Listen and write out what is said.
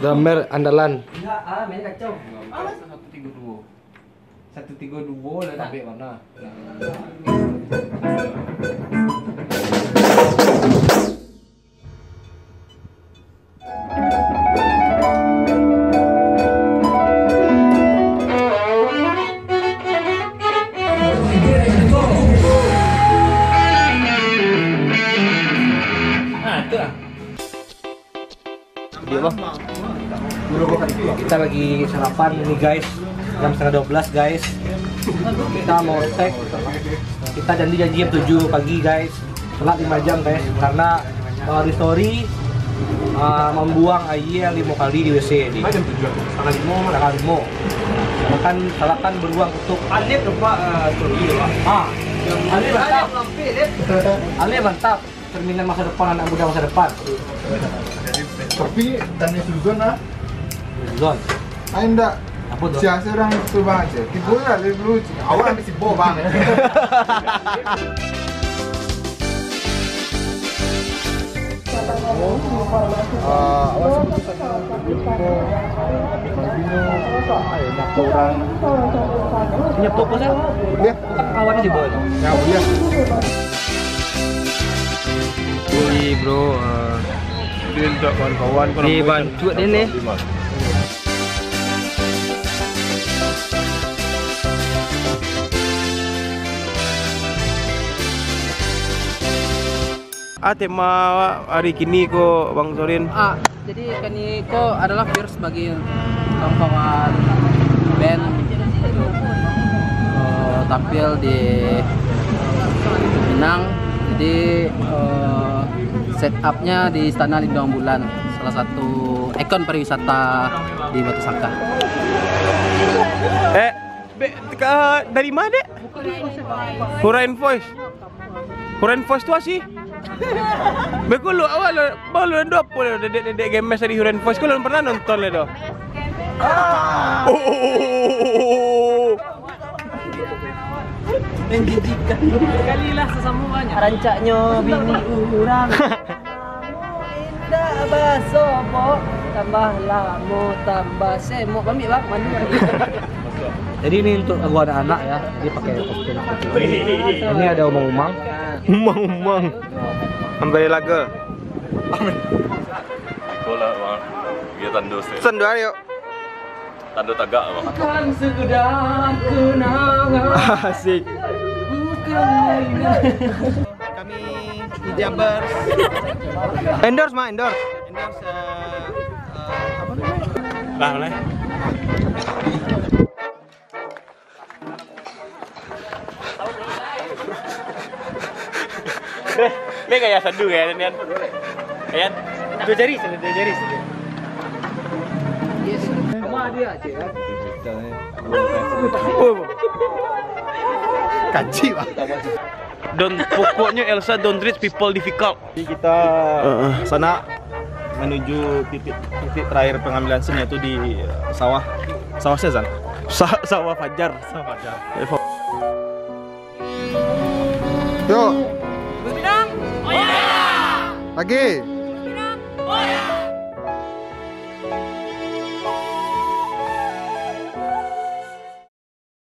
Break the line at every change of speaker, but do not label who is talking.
Drummer andalan.
Enggak, main kacau. 132. 132 lah tapi mana?
Kita lagi sarapan nih guys, jam setengah 12 guys. Kita mau cek. Kita janji jam 7 pagi guys. Telat 5 jam guys karena story membuang air 5 kali di WC di jam 7 setengah 5 kan salahkan beruang untuk Alif coba story ya Pak. Alif mantap. Alif mantap. Cerminan masa depan anak muda masa depan.
Tapi tanya Suzon lah.
Suzon.
Ah enggak.
Apa tuh?
Siapa orang itu bang aja. Kita lah lebih lucu. Awal ambil si Bo bang. Awal sebut orang
Punya toko saya.
dia
Kawannya di bawah.
ya boleh.
Wih bro,
Dia untuk kawan-kawan
dibantu dia nih.
Tema hari kini ko Bang Sorin.
Jadi kini ko adalah first bagi kawan-kawan band tampil di Minang. Jadi setupnya di Istana Lindung Bulan, salah satu ikon pariwisata di Batu Sangkar.
Dari mana? Hurain Voice. Hurain Voice tu sih. Beku lu awal baru dua puluh dedek games di Hurain Voice. Kau belum pernah nonton le do.
Menjijikan kalilah sesamuanya. Rancaknya bini urang. Indah basopo tambah lamu tambah semok kami bang mandi lagi.
Jadi ini untuk gua anak-anak ya, jadi pakai kostum seperti ini. Ini ada umang-umang.
Umang. Ambil lagu.
Bola bang, dia tandus ya.
Senduar yuk.
Tandus tagak bang.
Bukan sekedar kenangan.
Asik.
Kami di Jabar
Endorse mah endorse.
apa namanya?
Lah boleh. Ini kayak sadu ya, Nian. Ayan, dua jari.
Yes. Sama dia cik kan.
Kaji bang.
Pokoknya Elsa don't treat people difficult.
Jadi kita sana menuju titik terakhir pengambilan sen yaitu di sawah Sezan.
Sawah Fajar.
Yuk.
Oh ya.
Lagi.
Oh ya.